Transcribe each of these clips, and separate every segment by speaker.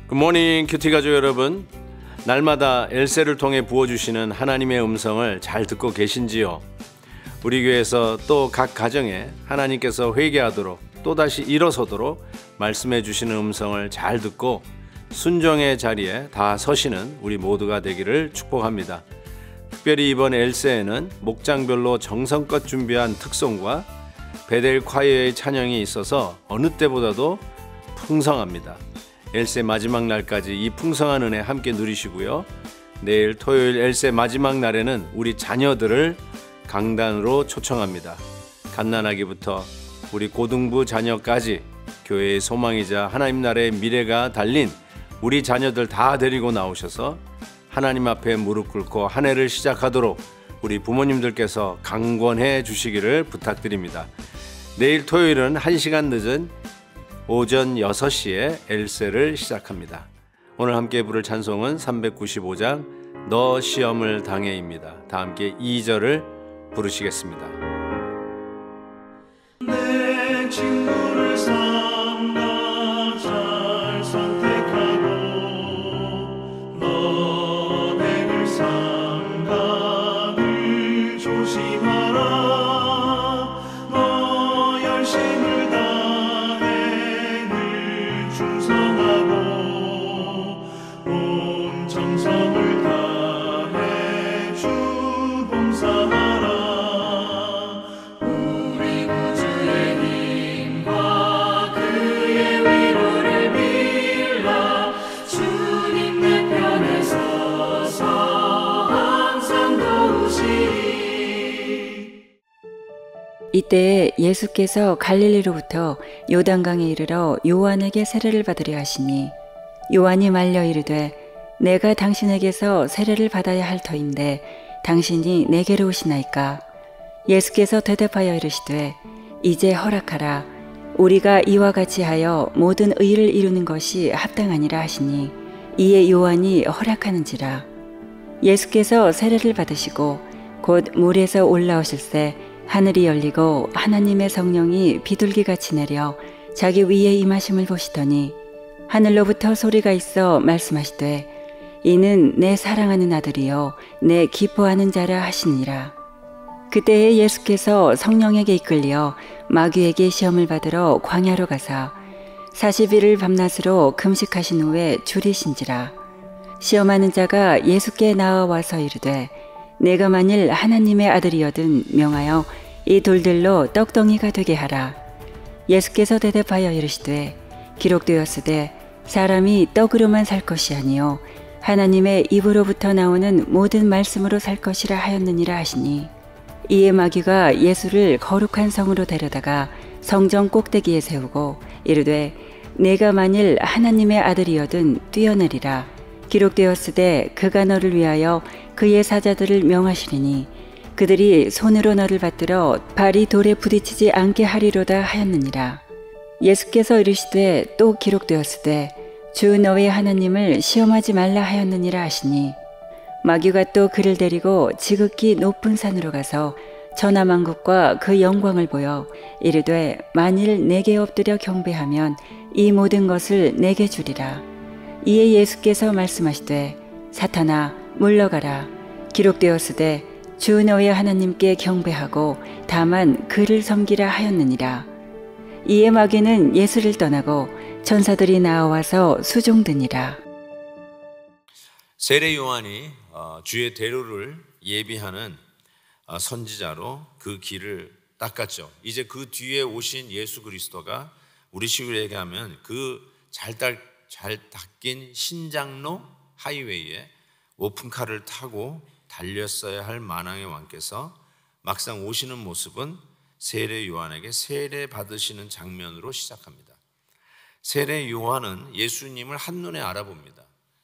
Speaker 1: 굿모닝 큐티 가족 여러분, 날마다 엘세를 통해 부어주시는 하나님의 음성을 잘 듣고 계신지요? 우리 교회에서 또 각 가정에 하나님께서 회개하도록 또다시 일어서도록 말씀해 주시는 음성을 잘 듣고 순종의 자리에 다 서시는 우리 모두가 되기를 축복합니다. 특별히 이번 엘세에는 목장별로 정성껏 준비한 특송과 베델 콰이어의 찬양이 있어서 어느 때보다도 풍성합니다. 엘세 마지막 날까지 이 풍성한 은혜 함께 누리시고요. 내일 토요일 엘세 마지막 날에는 우리 자녀들을 강단으로 초청합니다. 갓난아기부터 우리 고등부 자녀까지 교회의 소망이자 하나님 나라의 미래가 달린 우리 자녀들 다 데리고 나오셔서 하나님 앞에 무릎 꿇고 한 해를 시작하도록 우리 부모님들께서 강권해 주시기를 부탁드립니다. 내일 토요일은 1시간 늦은 오전 6시에 엘세를 시작합니다. 오늘 함께 부를 찬송은 395장 너 시험을 당해입니다. 다 함께 2절을 부르시겠습니다.
Speaker 2: 내 친구를 삼가 잘 선택하고 너를 삼가 늘 조심하라. 너 열심을 다해 늘 충성하고 온 정성을 다해 주 봉사하라. 우리 구주의 힘과 그의 위로를 빌라. 주님 내 편에 서서 항상 도우시리.
Speaker 3: 이때에 예수께서 갈릴리로부터 요단강에 이르러 요한에게 세례를 받으려 하시니 요한이 말려 이르되 내가 당신에게서 세례를 받아야 할 터인데 당신이 내게로 오시나이까. 예수께서 대답하여 이르시되 이제 허락하라. 우리가 이와 같이 하여 모든 의를 이루는 것이 합당하니라 하시니 이에 요한이 허락하는지라. 예수께서 세례를 받으시고 곧 물에서 올라오실새 하늘이 열리고 하나님의 성령이 비둘기같이 내려 자기 위에 임하심을 보시더니 하늘로부터 소리가 있어 말씀하시되 이는 내 사랑하는 아들이요 내 기뻐하는 자라 하시니라. 그때에 예수께서 성령에게 이끌려 마귀에게 시험을 받으러 광야로 가사 40일을 밤낮으로 금식하신 후에 줄이신지라. 시험하는 자가 예수께 나아와서 이르되 내가 만일 하나님의 아들이여든 명하여 이 돌들로 떡덩이가 되게 하라. 예수께서 대답하여 이르시되 기록되었으되 사람이 떡으로만 살 것이 아니요 하나님의 입으로부터 나오는 모든 말씀으로 살 것이라 하였느니라 하시니 이에 마귀가 예수를 거룩한 성으로 데려다가 성전 꼭대기에 세우고 이르되 내가 만일 하나님의 아들이여든 뛰어내리라. 기록되었으되 그가 너를 위하여 그의 사자들을 명하시리니 그들이 손으로 너를 받들어 발이 돌에 부딪히지 않게 하리로다 하였느니라. 예수께서 이르시되 또 기록되었으되 주 너의 하나님을 시험하지 말라 하였느니라 하시니 마귀가 또 그를 데리고 지극히 높은 산으로 가서 천하만국과 그 영광을 보여 이르되 만일 내게 엎드려 경배하면 이 모든 것을 내게 주리라. 이에 예수께서 말씀하시되 사탄아 물러가라. 기록되었으되 주 너의 하나님께 경배하고 다만 그를 섬기라 하였느니라. 이에 마귀는 예수를 떠나고 천사들이 나와서 수종드니라.
Speaker 1: 세례 요한이 주의 대로를 예비하는 선지자로 그 길을 닦았죠. 이제 그 뒤에 오신 예수 그리스도가 우리 식으로 얘기하면 그 잘 닦인 신장로 하이웨이에 오픈카를 타고 달렸어야 할 만왕의 왕께서 막상 오시는 모습은 세례 요한에게 세례 받으시는 장면으로 시작합니다. 세례 요한은 예수님을 한눈에 알아봅니다.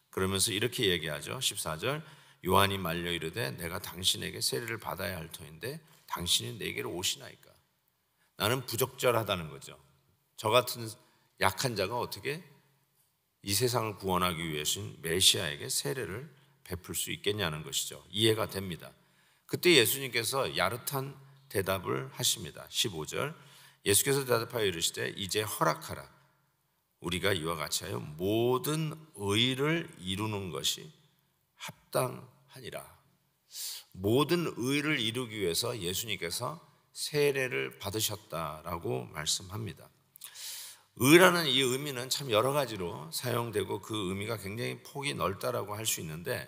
Speaker 1: 그러면서 이렇게 얘기하죠. 14절 요한이 말려 이르되 내가 당신에게 세례를 받아야 할 터인데 당신이 내게로 오시나이까. 나는 부적절하다는 거죠. 저 같은 약한 자가 어떻게 이 세상을 구원하기 위해신 메시아에게 세례를 베풀 수 있겠냐는 것이죠. 이해가 됩니다. 그때 예수님께서 야릇한 대답을 하십니다. 15절 예수께서 대답하여 이르시되 이제 허락하라. 우리가 이와 같이 하여 모든 의를 이루는 것이 합당하니라. 모든 의를 이루기 위해서 예수님께서 세례를 받으셨다라고 말씀합니다. 의라는 이 의미는 참 여러 가지로 사용되고 그 의미가 굉장히 폭이 넓다라고 할 수 있는데,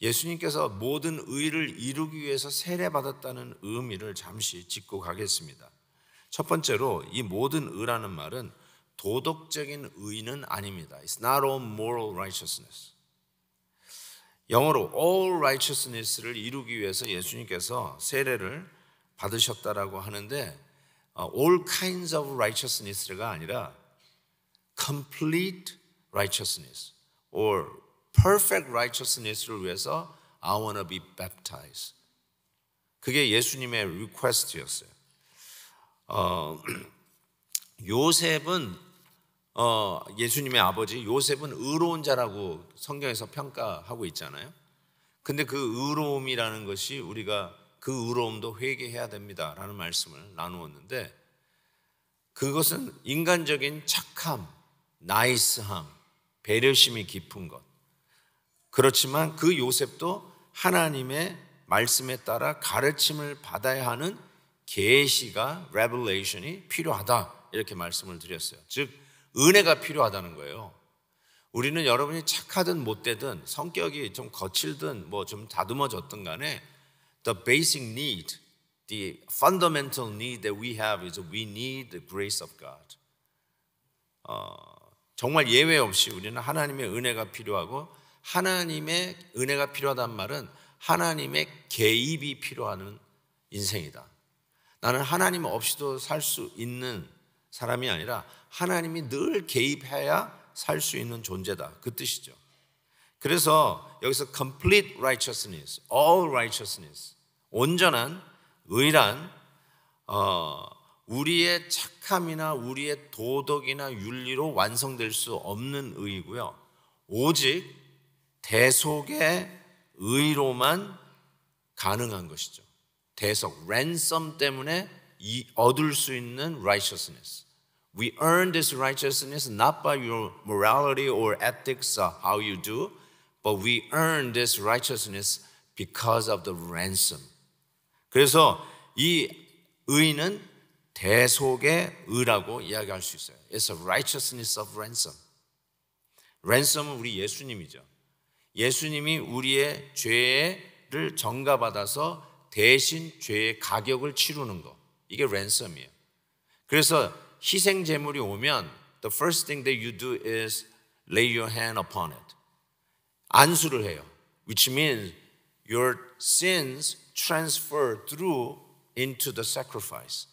Speaker 1: 예수님께서 모든 의를 이루기 위해서 세례받았다는 의미를 잠시 짚고 가겠습니다. 첫 번째로 이 모든 의라는 말은 도덕적인 의는 아닙니다. It's not all moral righteousness. 영어로 all righteousness를 이루기 위해서 예수님께서 세례를 받으셨다라고 하는데 all kinds of righteousness가 아니라 complete righteousness or perfect righteousness를 위해서 I want to be baptized. 그게 예수님의 request였어요. 요셉은 예수님의 아버지 요셉은 의로운 자라고 성경에서 평가하고 있잖아요. 근데 그 의로움이라는 것이 우리가 그 의로움도 회개해야 됩니다라는 말씀을 나누었는데, 그것은 인간적인 착함, 나이스함, 배려심이 깊은 것. 그렇지만 그 요셉도 하나님의 말씀에 따라 가르침을 받아야 하는 계시가 revelation이 필요하다 이렇게 말씀을 드렸어요. 즉 은혜가 필요하다는 거예요. 우리는 여러분이 착하든 못되든 성격이 좀 거칠든 뭐 좀 다듬어졌든 간에 the basic need, the fundamental need that we have is we need the grace of God. 정말 예외 없이 우리는 하나님의 은혜가 필요하고, 하나님의 은혜가 필요하다는 말은 하나님의 개입이 필요한 인생이다. 나는 하나님 없이도 살 수 있는 사람이 아니라 하나님이 늘 개입해야 살 수 있는 존재다, 그 뜻이죠. 그래서 여기서 complete righteousness, all righteousness, 온전한 의란 우리의 착함이나 우리의 도덕이나 윤리로 완성될 수 없는 의이고요, 오직 대속의 의로만 가능한 것이죠. 대속, ransom 때문에 얻을 수 있는 righteousness. We earn this righteousness not by your morality or ethics or how you do, but we earn this righteousness because of the ransom. 그래서 이 의는 대속의 의라고 이야기할 수 있어요. It's a righteousness of ransom. ransom은 우리 예수님이죠. 예수님이 우리의 죄를 전가받아서 대신 죄의 가격을 치르는 거, 이게 ransom이에요. 그래서 희생 제물이 오면 the first thing that you do is lay your hand upon it. 안수를 해요. Which means your sins transfer through into the sacrifice.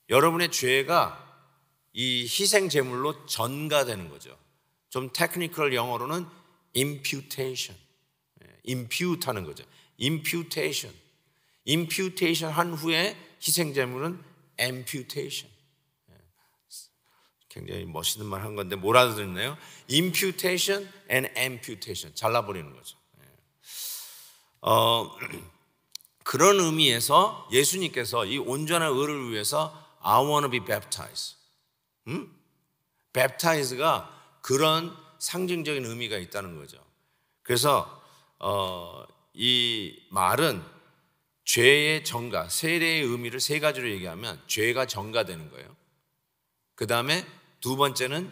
Speaker 1: 여러분의 죄가 이 희생 제물로 전가되는 거죠. 좀 테크니컬 영어로는 imputation. impute 하는 거죠. imputation. imputation 한 후에 희생 제물은 amputation. 굉장히 멋있는 말 한 건데 못 알아듣네요. imputation and amputation. 잘라버리는 거죠. 그런 의미에서 예수님께서 이 온전한 의를 위해서 I want to be baptized. baptize가 그런 상징적인 의미가 있다는 거죠. 그래서 이 말은 죄의 전가, 세례의 의미를 세 가지로 얘기하면 죄가 전가되는 거예요. 그 다음에 두 번째는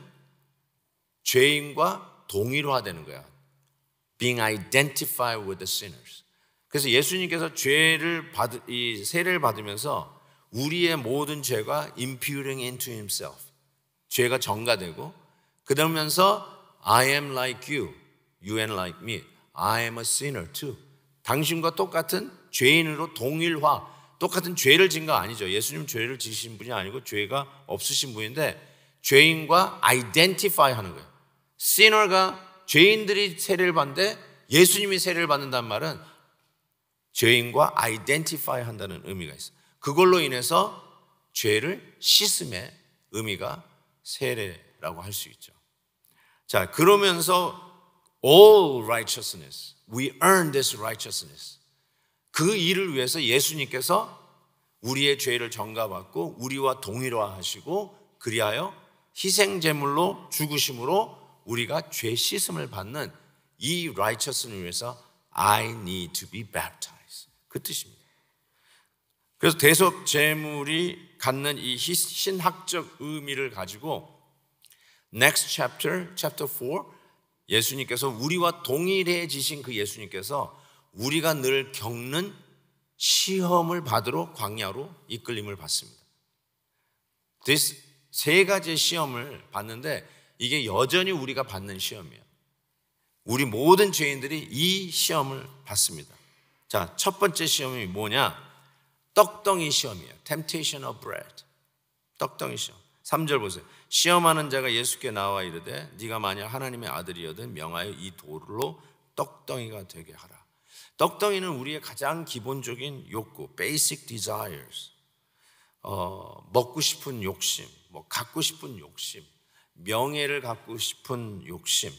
Speaker 1: 죄인과 동일화되는 거야. Being identified with the sinners. 그래서 예수님께서 이 세례를 받으면서 우리의 모든 죄가 imputing into himself. 죄가 전가되고, 그러면서 I am like you, you and like me. I am a sinner too. 당신과 똑같은 죄인으로 동일화, 똑같은 죄를 진 거 아니죠. 예수님 죄를 지신 분이 아니고 죄가 없으신 분인데 죄인과 identify 하는 거예요. sinner가 죄인들이 세례를 받는데 예수님이 세례를 받는다는 말은 죄인과 identify 한다는 의미가 있어요. 그걸로 인해서 죄를 씻음의 의미가 세례라고 할 수 있죠. 자, 그러면서 all righteousness, we earn this righteousness. 그 일을 위해서 예수님께서 우리의 죄를 전가받고 우리와 동일화하시고 그리하여 희생제물로 죽으심으로 우리가 죄 씻음을 받는 이 righteousness을 위해서 I need to be baptized. 그 뜻입니다. 그래서 대속 제물이 갖는 이 신학적 의미를 가지고 next chapter, chapter 4, 예수님께서 우리와 동일해지신 그 예수님께서 우리가 늘 겪는 시험을 받으러 광야로 이끌림을 받습니다. 세 가지의 시험을 받는데 이게 여전히 우리가 받는 시험이에요. 우리 모든 죄인들이 이 시험을 받습니다. 자, 첫 번째 시험이 뭐냐? 떡덩이 시험이에요. Temptation of bread. 떡덩이 시험. 3절 보세요. 시험하는 자가 예수께 나와 이르되 네가 만약 하나님의 아들이거든 명하여 이 돌로 떡덩이가 되게 하라. 떡덩이는 우리의 가장 기본적인 욕구, basic desires. 먹고 싶은 욕심, 갖고 싶은 욕심, 명예를 갖고 싶은 욕심,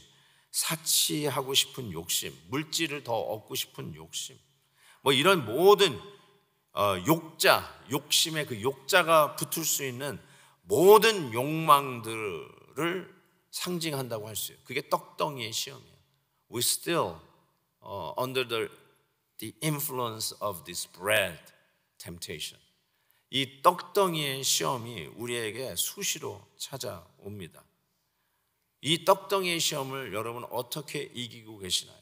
Speaker 1: 사치하고 싶은 욕심, 물질을 더 얻고 싶은 욕심, 이런 모든 욕심의 그 욕자가 붙을 수 있는 모든 욕망들을 상징한다고 할 수 있어요. 그게 떡덩이의 시험이에요. We still under the influence of this bread temptation. 이 떡덩이의 시험이 우리에게 수시로 찾아옵니다. 이 떡덩이의 시험을 여러분 어떻게 이기고 계시나요?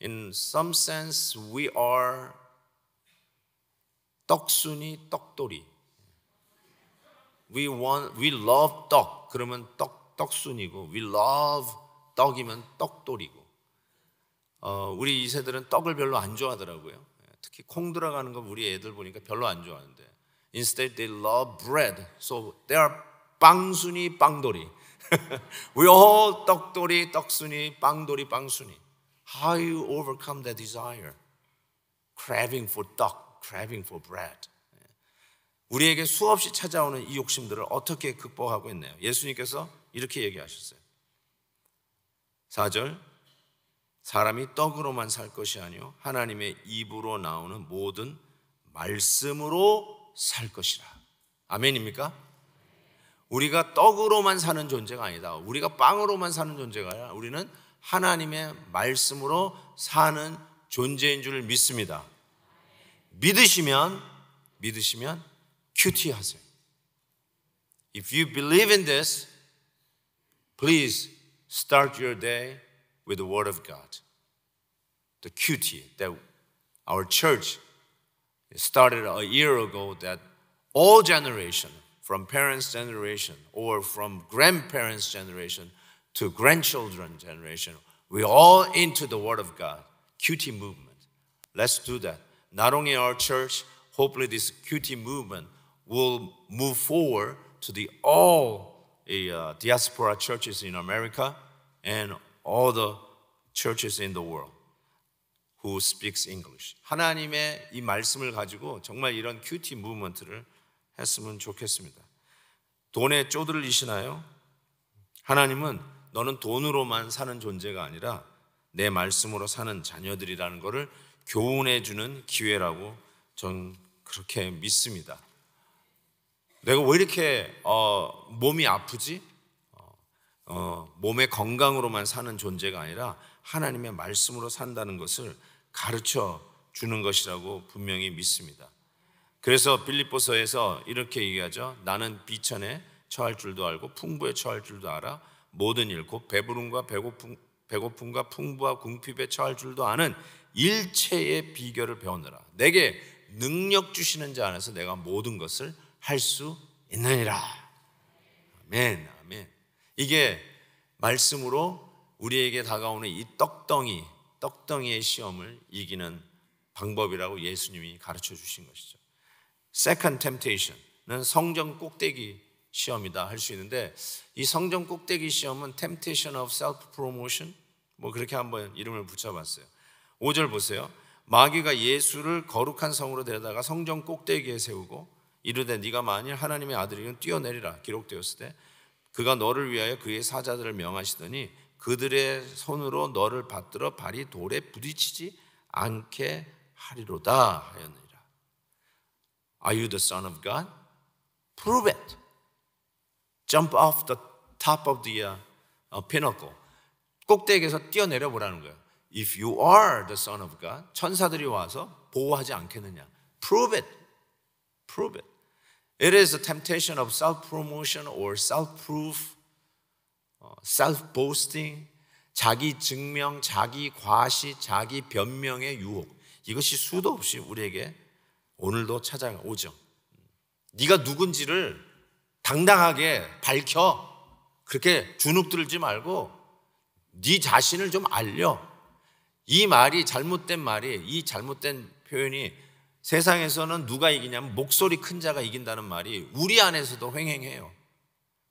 Speaker 1: In some sense we are 떡순이 떡돌이. We love 떡 그러면 떡순이고 we love 떡이면 떡돌이고. 우리 2세들은 떡을 별로 안 좋아하더라고요. 특히 콩 들어가는 거 우리 애들 보니까 별로 안 좋아하는데 Instead they love bread. So they are 빵순이 빵돌이. We all 떡돌이 떡순이 빵돌이 빵순이. How you overcome that desire? Craving for 떡, craving for bread. 우리에게 수없이 찾아오는 이 욕심들을 어떻게 극복하고 있나요? 예수님께서 이렇게 얘기하셨어요. 4절 사람이 떡으로만 살 것이 아니요 하나님의 입으로 나오는 모든 말씀으로 살 것이라. 아멘입니까? 우리가 떡으로만 사는 존재가 아니다. 우리가 빵으로만 사는 존재가 아니라 우리는 하나님의 말씀으로 사는 존재인 줄 믿습니다. 믿으시면 큐티하세요. If you believe in this, please start your day with the Word of God. The cutie that our church started a year ago, that all generation, from parents' generation or from grandparents' generation to grandchildren generation, we all into the Word of God. Cutie movement. Let's do that. Not only our church, hopefully this cutie movement will move forward to all diaspora churches in America and all the churches in the world who speaks English. 하나님의 이 말씀을 가지고 정말 이런 큐티 무브먼트를 했으면 좋겠습니다. 돈에 쪼들리시나요? 하나님은 너는 돈으로만 사는 존재가 아니라 내 말씀으로 사는 자녀들이라는 것을 교훈해 주는 기회라고 전 그렇게 믿습니다. 내가 왜 이렇게 몸이 아프지? 몸의 건강으로만 사는 존재가 아니라 하나님의 말씀으로 산다는 것을 가르쳐 주는 것이라고 분명히 믿습니다. 그래서 빌립보서에서 이렇게 얘기하죠. 나는 비천에 처할 줄도 알고 풍부에 처할 줄도 알아. 모든 일 곧 배부름과 배고픔과 풍부와 궁핍에 처할 줄도 아는 일체의 비결을 배우느라. 내게 능력 주시는 자 안에서 내가 모든 것을 할 수 있느니라. 아멘, 아멘. 이게 말씀으로 우리에게 다가오는 이 떡덩이의 시험을 이기는 방법이라고 예수님이 가르쳐 주신 것이죠. Second temptation은 성전 꼭대기 시험이다 할 수 있는데, 이 성전 꼭대기 시험은 temptation of self-promotion, 그렇게 한번 이름을 붙여봤어요. 5절 보세요. 마귀가 예수를 거룩한 성으로 데려다가 성전 꼭대기에 세우고 이르되 네가 만일 하나님의 아들이면 뛰어내리라 기록되었을 때 그가 너를 위하여 그의 사자들을 명하시더니 그들의 손으로 너를 받들어 발이 돌에 부딪히지 않게 하리로다 하였느니라. Are you the son of God? Prove it. Jump off the top of the pinnacle. 꼭대기에서 뛰어내려 보라는 거예요. If you are the son of God, 천사들이 와서 보호하지 않겠느냐. Prove it. Prove it. It is a temptation of self-promotion or self-proof, self-boasting, 자기 증명, 자기 과시, 자기 변명의 유혹. 이것이 수도 없이 우리에게 오늘도 찾아오죠. 네가 누군지를 당당하게 밝혀. 그렇게 주눅들지 말고 네 자신을 좀 알려. 이 말이 잘못된 말이, 이 잘못된 표현이 세상에서는 누가 이기냐면 목소리 큰 자가 이긴다는 말이 우리 안에서도 횡행해요.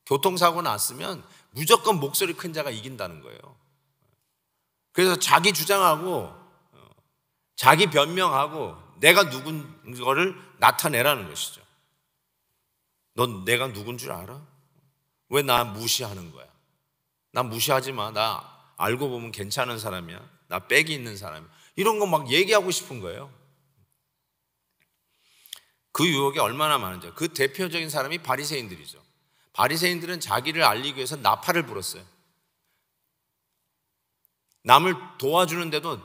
Speaker 1: 교통사고 났으면 무조건 목소리 큰 자가 이긴다는 거예요. 그래서 자기 주장하고 자기 변명하고 내가 누군 거를 나타내라는 것이죠. 넌 내가 누군 줄 알아? 왜 나 무시하는 거야? 나 무시하지 마. 나 알고 보면 괜찮은 사람이야. 나 빽이 있는 사람이야. 이런 거 막 얘기하고 싶은 거예요. 그 유혹이 얼마나 많은지. 그 대표적인 사람이 바리새인들이죠. 바리새인들은 자기를 알리기 위해서 나팔을 불었어요. 남을 도와주는데도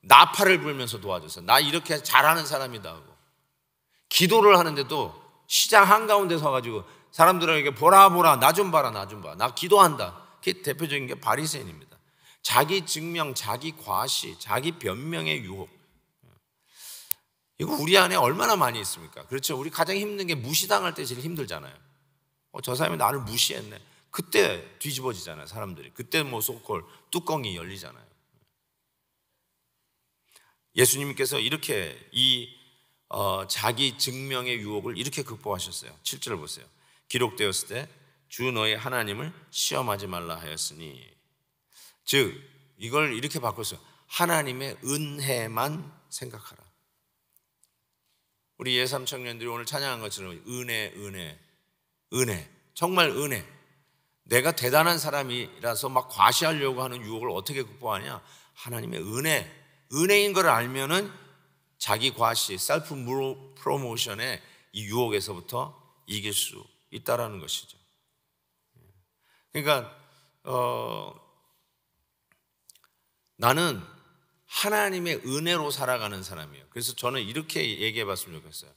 Speaker 1: 나팔을 불면서 도와줬어요. 나 이렇게 잘하는 사람이다 하고. 기도를 하는데도 시장 한가운데 서가지고 사람들에게 보라 나 좀 봐라 나 좀 봐. 나 기도한다. 그게 대표적인 게 바리새인입니다. 자기 증명, 자기 과시, 자기 변명의 유혹. 이거 우리 안에 얼마나 많이 있습니까? 그렇죠. 우리 가장 힘든 게 무시당할 때 제일 힘들잖아요. 저 사람이 나를 무시했네. 그때 뒤집어지잖아요, 사람들이. 그때 뭐 소콜 뚜껑이 열리잖아요. 예수님께서 이렇게 자기 증명의 유혹을 이렇게 극복하셨어요. 7절 보세요. 기록되었을 때 주 너의 하나님을 시험하지 말라 하였으니, 즉 이걸 이렇게 바꿨어요. 하나님의 은혜만 생각하라. 우리 예삼 청년들이 오늘 찬양한 것처럼 은혜, 정말 은혜. 내가 대단한 사람이라서 막 과시하려고 하는 유혹을 어떻게 극복하냐? 하나님의 은혜인 걸 알면은 자기 과시, 셀프 프로모션의 이 유혹에서부터 이길 수 있다라는 것이죠. 그러니까 나는 하나님의 은혜로 살아가는 사람이에요. 그래서 저는 이렇게 얘기해 봤으면 좋겠어요.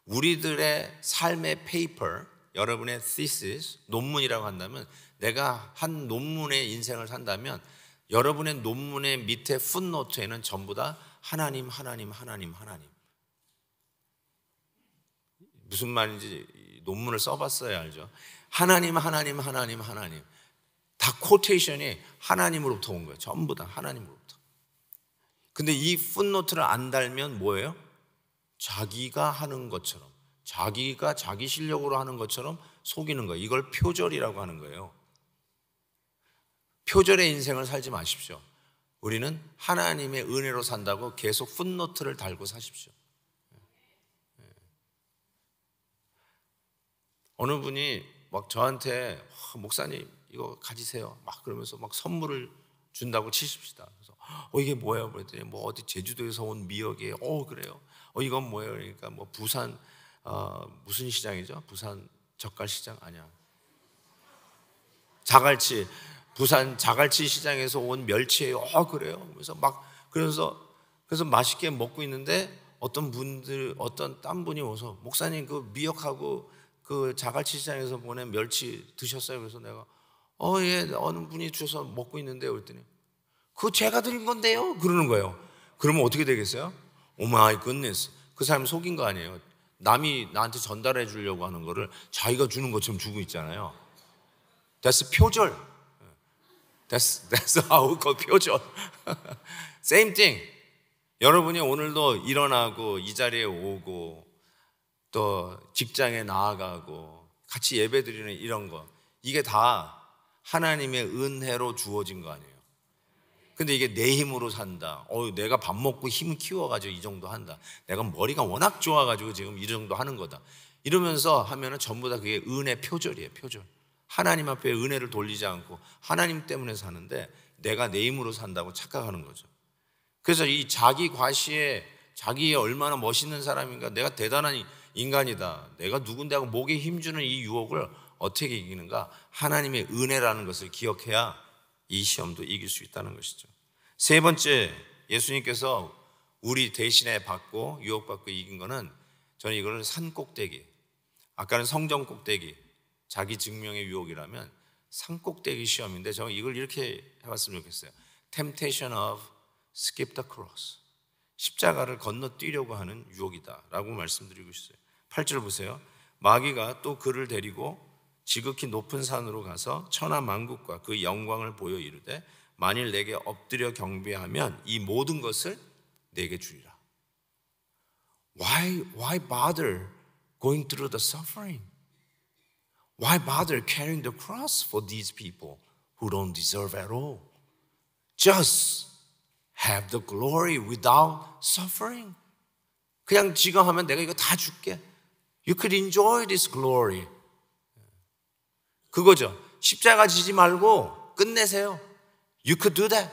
Speaker 1: 우리들의 삶의 페이퍼, 여러분의 thesis, 논문이라고 한다면, 내가 한 논문의 인생을 산다면 여러분의 논문의 밑에 풋노트에는 전부 다 하나님. 무슨 말인지 논문을 써봤어야 알죠. 하나님. 다 코테이션이 하나님으로부터 온 거예요. 전부 다 하나님으로부터. 근데 이 풋노트를 안 달면 뭐예요? 자기가 하는 것처럼, 자기가 자기 실력으로 하는 것처럼 속이는 거예요. 이걸 표절이라고 하는 거예요. 표절의 인생을 살지 마십시오. 우리는 하나님의 은혜로 산다고 계속 풋노트를 달고 사십시오. 어느 분이 막 저한테 목사님 이거 가지세요 막 그러면서 막 선물을 준다고 치십시다. 그래서 이게 뭐예요? 그랬더니 뭐 어디 제주도에서 온 미역이에요. 그래요. 이건 뭐예요? 그러니까 뭐 부산 무슨 시장이죠? 부산 젓갈시장 아니야. 자갈치, 부산 자갈치 시장에서 온 멸치예요. 그래요. 그래서 맛있게 먹고 있는데 어떤 딴 분이 와서 목사님 그 미역하고 그 자갈치 시장에서 보낸 멸치 드셨어요? 그래서 내가 예, 어느 분이 주셔서 먹고 있는데요. 그랬더니 그거 제가 드린 건데요. 그러는 거예요. 그러면 어떻게 되겠어요? 오 마이 굿네스. 그 사람 속인 거 아니에요. 남이 나한테 전달해 주려고 하는 거를 자기가 주는 것처럼 주고 있잖아요. That's 표절. That's how we call 표절. Same thing. 여러분이 오늘도 일어나고 이 자리에 오고 또 직장에 나아가고 같이 예배 드리는 이런 거, 이게 다 하나님의 은혜로 주어진 거 아니에요. 근데 이게 내 힘으로 산다. 내가 밥 먹고 힘 키워가지고 이 정도 한다. 내가 머리가 워낙 좋아가지고 지금 이 정도 하는 거다.
Speaker 4: 이러면서 하면은 전부 다 그게 은혜 표절이에요. 표절. 하나님 앞에 은혜를 돌리지 않고 하나님 때문에 사는데 내가 내 힘으로 산다고 착각하는 거죠. 그래서 이 자기 과시에 자기의 얼마나 멋있는 사람인가, 내가 대단한 인간이다, 내가 누군데 하고 목에 힘주는 이 유혹을 어떻게 이기는가? 하나님의 은혜라는 것을 기억해야 이 시험도 이길 수 있다는 것이죠. 세 번째, 예수님께서 우리 대신에 받고 유혹받고 이긴 거는, 저는 이걸 산 꼭대기, 아까는 성전 꼭대기, 자기 증명의 유혹이라면 산 꼭대기 시험인데, 저는 이걸 이렇게 해봤으면 좋겠어요. Temptation of skip the cross. 십자가를 건너뛰려고 하는 유혹이다 라고 말씀드리고 있어요. 8절 보세요. 마귀가 또 그를 데리고 지극히 높은 산으로 가서 천하 만국과 그 영광을 보여 이르되 만일 내게 엎드려 경배하면 이 모든 것을 내게 주리라. Why bother going through the suffering? Why bother carrying the cross for these people who don't deserve at all? Just have the glory without suffering. 그냥 지금 하면 내가 이거 다 줄게. You could enjoy this glory. 그거죠. 십자가 지지 말고 끝내세요. You could do that.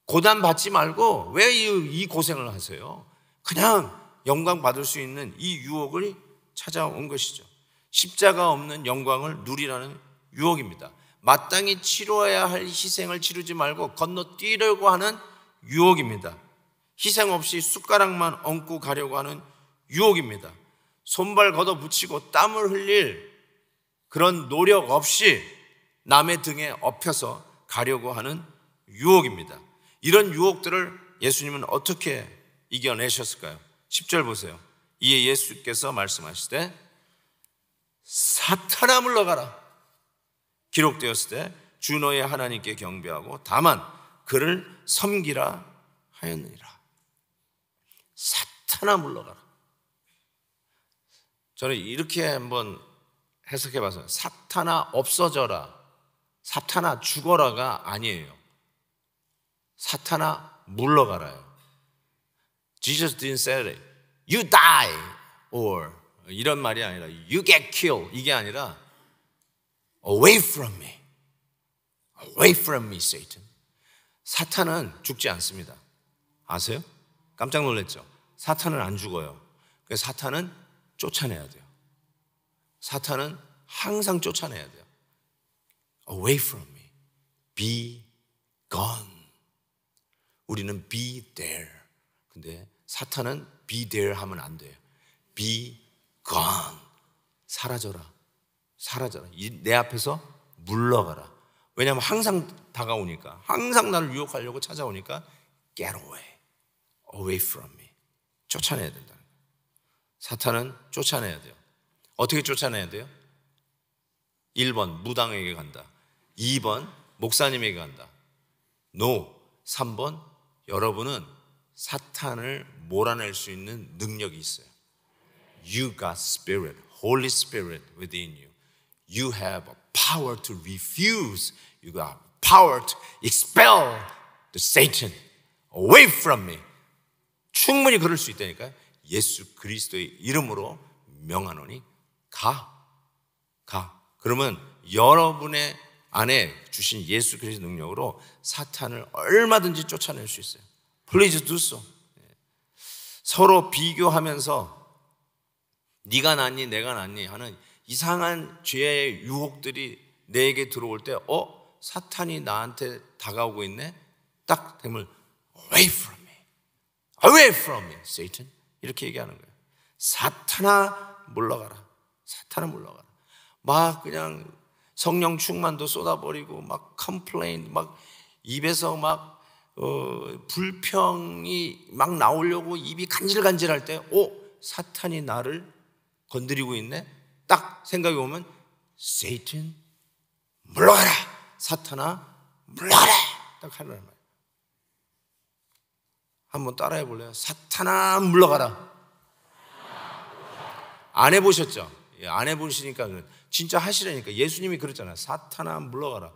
Speaker 4: 고난 받지 말고 왜 이 고생을 하세요? 그냥 영광 받을 수 있는 이 유혹을 찾아온 것이죠. 십자가 없는 영광을 누리라는 유혹입니다. 마땅히 치러야 할 희생을 치르지 말고 건너뛰려고 하는 유혹입니다. 희생 없이 숟가락만 얹고 가려고 하는 유혹입니다. 손발 걷어붙이고 땀을 흘릴 그런 노력 없이 남의 등에 엎혀서 가려고 하는 유혹입니다. 이런 유혹들을 예수님은 어떻게 이겨내셨을까요? 10절 보세요. 이에 예수께서 말씀하시되 사탄아 물러가라. 기록되었을 때 주 너의 하나님께 경배하고 다만 그를 섬기라 하였느니라. 사탄아 물러가라. 저는 이렇게 한번 해석해 봐서, 사탄아 없어져라, 사탄아 죽어라가 아니에요. 사탄아 물러가라요. Jesus didn't say it. You die or 이런 말이 아니라 you get killed, 이게 아니라 away from me. Away from me, Satan. 사탄은 죽지 않습니다. 아세요? 깜짝 놀랐죠? 사탄은 안 죽어요. 그래서 사탄은 쫓아내야 돼요. 사탄은 항상 쫓아내야 돼요. Away from me. Be gone. 우리는 be there. 근데 사탄은 be there 하면 안 돼요. Be gone. 사라져라. 사라져라. 내 앞에서 물러가라. 왜냐하면 항상 다가오니까, 항상 나를 유혹하려고 찾아오니까 get away. Away from me. 쫓아내야 된다는 거예요. 사탄은 쫓아내야 돼요. 어떻게 쫓아내야 돼요? 1번 무당에게 간다. 2번 목사님에게 간다. No. 3번 여러분은 사탄을 몰아낼 수 있는 능력이 있어요. You got spirit, Holy Spirit within you. You have a power to refuse. You got power to expel the Satan away from me. 충분히 그럴 수 있다니까요. 예수 그리스도의 이름으로 명하노니 가. 그러면 여러분의 안에 주신 예수 그리스도 능력으로 사탄을 얼마든지 쫓아낼 수 있어요. Please do so. 서로 비교하면서 네가 낫니 내가 낫니 하는 이상한 죄의 유혹들이 내게 들어올 때 사탄이 나한테 다가오고 있네. 딱 되면 away from me. Away from me, Satan. 이렇게 얘기하는 거예요. 사탄아 물러가라. 사탄아 물러가라. 막 그냥 성령 충만도 쏟아버리고 막 컴플레인, 막 입에서 막 불평이 막 나오려고 입이 간질간질할 때 사탄이 나를 건드리고 있네. 딱 생각이 오면 Satan 물러가라. 사탄아 물러가라. 딱 하는 말이에요. 한번 따라해 볼래요? 사탄아 물러가라. 안 해보셨죠? 안 해보시니까 진짜 하시라니까. 예수님이 그랬잖아요. 사탄아 물러가라.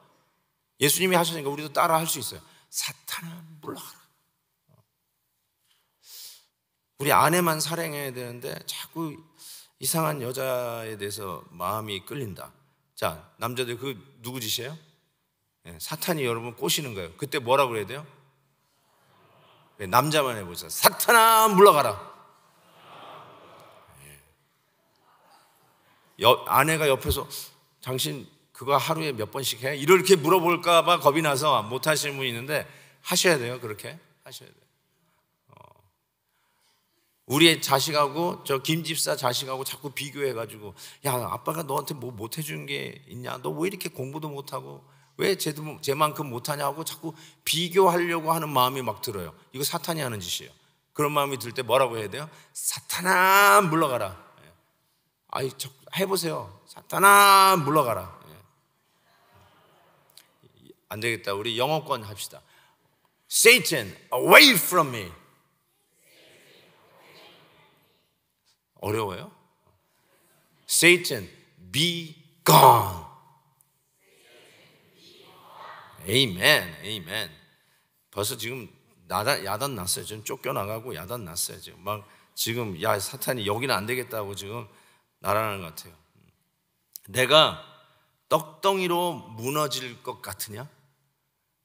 Speaker 4: 예수님이 하시니까 우리도 따라 할 수 있어요. 사탄아 물러가라. 우리 아내만 사랑해야 되는데 자꾸 이상한 여자에 대해서 마음이 끌린다. 자, 남자들 그 누구 짓이에요? 사탄이 여러분 꼬시는 거예요. 그때 뭐라고 그래야 돼요? 남자만 해보세요. 사탄아 물러가라. 아내가 옆에서 당신 그거 하루에 몇 번씩 해? 이렇게 물어볼까 봐 겁이 나서 못 하시는 분이 있는데 하셔야 돼요. 그렇게 하셔야 돼요. 우리 자식하고 저 김집사 자식하고 자꾸 비교해가지고 야 아빠가 너한테 뭐 못 해준 게 있냐? 너 왜 이렇게 공부도 못하고 왜 쟤만큼 못하냐고 자꾸 비교하려고 하는 마음이 막 들어요. 이거 사탄이 하는 짓이에요. 그런 마음이 들 때 뭐라고 해야 돼요? 사탄아 물러가라. 아이 해보세요. 사탄아 물러가라. 안 되겠다. 우리 영어권 합시다. Satan, away from me. 어려워요? Satan, be gone. Amen, amen. 벌써 지금 야단 났어요. 지금 쫓겨나가고 야단 났어요. 지금 막 지금 야 사탄이 여기는 안 되겠다고 지금 날아가는 것 같아요. 내가 떡덩이로 무너질 것 같으냐?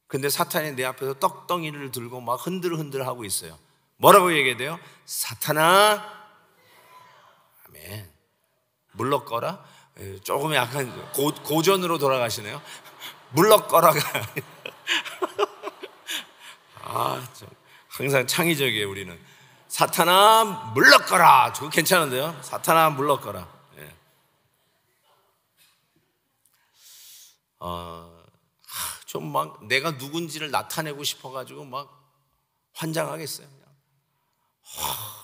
Speaker 4: 근데 사탄이 내 앞에서 떡덩이를 들고 막 흔들흔들 하고 있어요. 뭐라고 얘기해야 돼요? 사탄아, 아멘. 물러거라? 조금 약간 고전으로 돌아가시네요. 물러거라가 좀 항상 창의적이에요. 우리는 사탄아 물러거라. 저거 괜찮은데요? 사탄아 물러거라. 좀 막 내가 누군지를 나타내고 싶어가지고 막 환장하겠어요.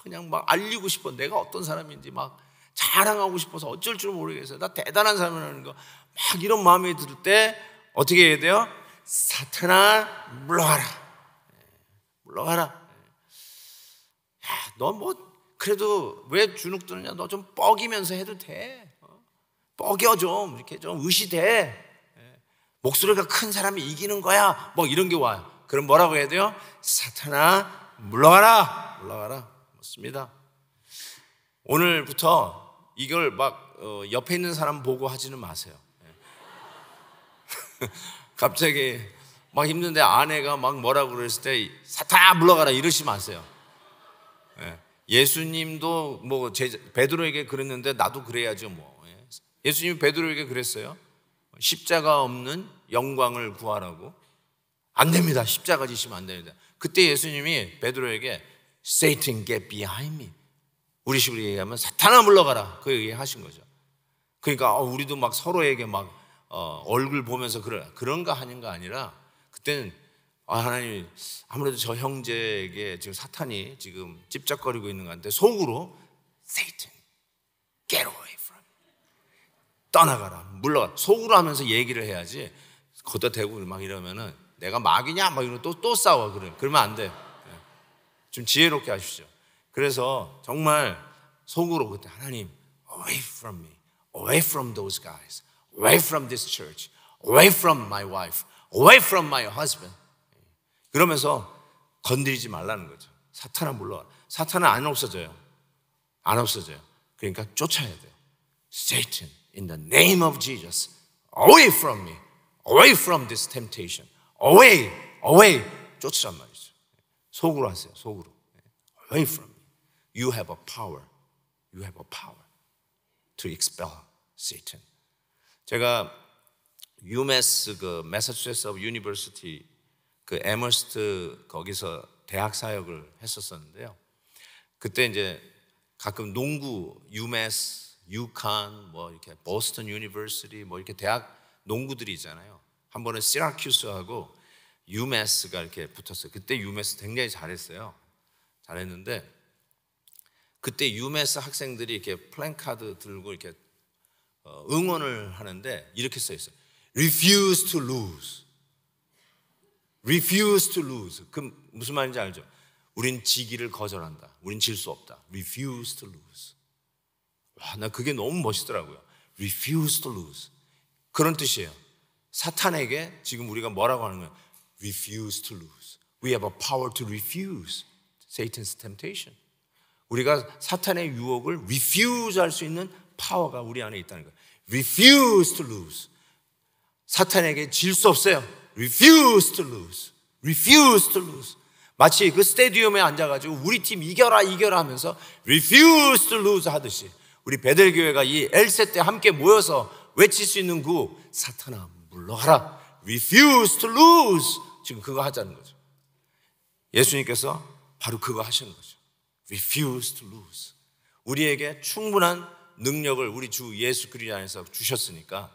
Speaker 4: 그냥 막 알리고 싶어. 내가 어떤 사람인지 막 자랑하고 싶어서 어쩔 줄 모르겠어요. 나 대단한 사람이라는 거 막 이런 마음이 들 때 어떻게 해야 돼요? 사탄아 물러가라. 물러가라. 너 뭐 그래도 왜 주눅 드느냐? 너 좀 뻐기면서 해도 돼. 뻐겨 좀 이렇게 좀 의시돼. 목소리가 큰 사람이 이기는 거야. 뭐 이런 게 와요. 그럼 뭐라고 해야 돼요? 사탄아 물러가라. 물러가라. 맞습니다. 오늘부터 이걸 막 옆에 있는 사람 보고 하지는 마세요. 갑자기 막 힘든데 아내가 막 뭐라고 그랬을 때 사탄아 물러가라 이러시면 마세요. 예수님도 뭐 베드로에게 그랬는데 나도 그래야죠 뭐. 예수님이 베드로에게 그랬어요. 십자가 없는 영광을 구하라고. 안 됩니다. 십자가 지시면 안 됩니다. 그때 예수님이 베드로에게 Satan get behind me. 우리 식으로 얘기하면 사탄아 물러가라. 그 얘기하신 거죠. 그러니까 우리도 막 서로에게 막 얼굴 보면서 그런가 하는가 아니라 그때는 하나님 아무래도 저 형제에게 지금 사탄이 지금 찝쩍거리고 있는 것 같은데 속으로 Satan get away from me. 떠나가라. 물러가. 속으로 하면서 얘기를 해야지 걷다 대고 막 이러면은 내가 막이냐 막 이러면 또 싸워. 그러면 안 돼. 좀 지혜롭게 하십시오. 그래서 정말 속으로 그때 하나님 away from me, away from those guys, away from this church, away from my wife, away from my husband. 그러면서 건드리지 말라는 거죠. 사탄은 물러가. 사탄은 안 없어져요. 안 없어져요. 그러니까 쫓아야 돼요. Satan, in the name of Jesus, away from me, away from this temptation, away, away. 쫓으란 말이죠. 속으로 하세요. 속으로. Away from me. You have a power. You have a power to expel Satan. 제가 UMass 그 매사추세츠 유니버시티 그 에머스트 거기서 대학 사역을 했었었는데요. 그때 이제 가끔 농구 UMass, 유칸 뭐 이렇게 보스턴 유니버시티 뭐 이렇게 대학 농구들이 있잖아요. 한 번은 시라큐스하고 UMass가 이렇게 붙었어요. 그때 UMass 굉장히 잘했어요. 잘했는데 그때 UMass 학생들이 이렇게 플랜카드 들고 이렇게 응원을 하는데 이렇게 써 있어요. Refuse to lose. Refuse to lose. 그 무슨 말인지 알죠? 우린 지기를 거절한다. 우린 질 수 없다. Refuse to lose. 와, 나 그게 너무 멋있더라고요. Refuse to lose. 그런 뜻이에요. 사탄에게 지금 우리가 뭐라고 하는 거예요? Refuse to lose. We have a power to refuse Satan's temptation. 우리가 사탄의 유혹을 refuse 할 수 있는 파워가 우리 안에 있다는 거예요. refuse to lose. 사탄에게 질 수 없어요. refuse to lose. refuse to lose. 마치 그 스테디움에 앉아가지고 우리 팀 이겨라 이겨라 하면서 refuse to lose 하듯이 우리 베델교회가 이 엘세 때 함께 모여서 외칠 수 있는 구호, 사탄아 물러가라. refuse to lose. 지금 그거 하자는 거죠. 예수님께서 바로 그거 하시는 거죠. refuse to lose. 우리에게 충분한 능력을 우리 주 예수 그리스도 안에서 주셨으니까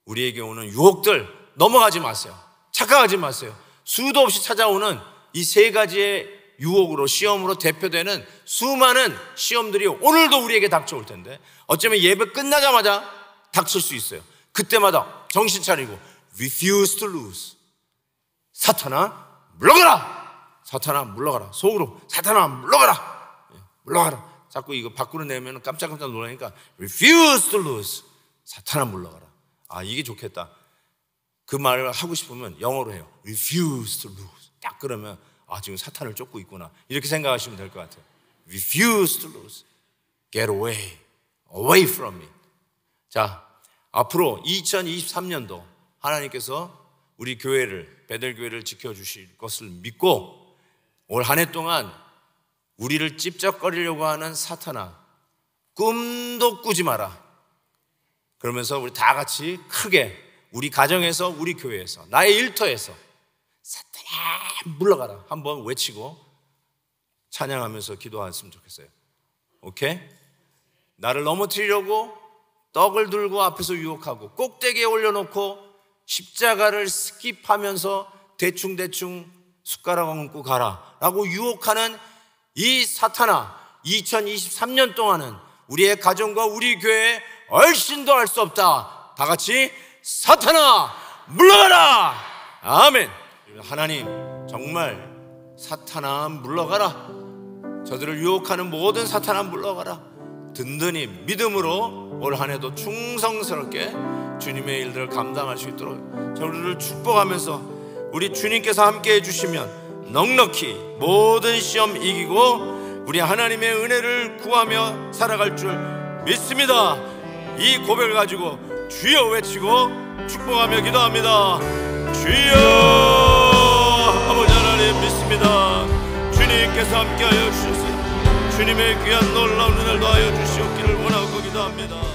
Speaker 4: 우리에게 오는 유혹들 넘어가지 마세요. 착각하지 마세요. 수도 없이 찾아오는 이 세 가지의 유혹으로, 시험으로 대표되는 수많은 시험들이 오늘도 우리에게 닥쳐올 텐데 어쩌면 예배 끝나자마자 닥칠 수 있어요. 그때마다 정신 차리고 refuse to lose. 사탄아 물러가라. 사탄아 물러가라. 속으로 사탄아 물러가라. 물러가라. 자꾸 이거 밖으로 내면 깜짝깜짝 놀라니까 refuse to lose. 사탄아 물러가라. 아, 이게 좋겠다. 그 말을 하고 싶으면 영어로 해요. refuse to lose. 딱 그러면 아, 지금 사탄을 쫓고 있구나. 이렇게 생각하시면 될 것 같아요. refuse to lose. get away. away from it. 자, 앞으로 2023년도 하나님께서 우리 교회를, 베델교회를 지켜주실 것을 믿고 올 한 해 동안 우리를 찝쩍거리려고 하는 사탄아, 꿈도 꾸지 마라. 그러면서 우리 다 같이 크게 우리 가정에서, 우리 교회에서, 나의 일터에서 사탄아 물러가라 한번 외치고 찬양하면서 기도했으면 좋겠어요. 오케이? 나를 넘어뜨리려고 떡을 들고 앞에서 유혹하고 꼭대기에 올려놓고 십자가를 스킵하면서 대충대충 숟가락 얹고 가라 라고 유혹하는 이 사탄아, 2023년 동안은 우리의 가정과 우리 교회에 얼씬도 할 수 없다. 다 같이 사탄아 물러가라. 아멘. 하나님 정말 사탄아 물러가라. 저들을 유혹하는 모든 사탄아 물러가라. 든든히 믿음으로 올 한 해도 충성스럽게 주님의 일들을 감당할 수 있도록 저들을 축복하면서 우리 주님께서 함께 해주시면 넉넉히 모든 시험 이기고 우리 하나님의 은혜를 구하며 살아갈 줄 믿습니다. 이 고백을 가지고 주여 외치고 축복하며 기도합니다. 주여. 아버지 하나님 믿습니다. 주님께서 함께하여 주셔서 주님의 귀한 놀라운 은혜를 더하여 주시옵기를 원하고 기도합니다.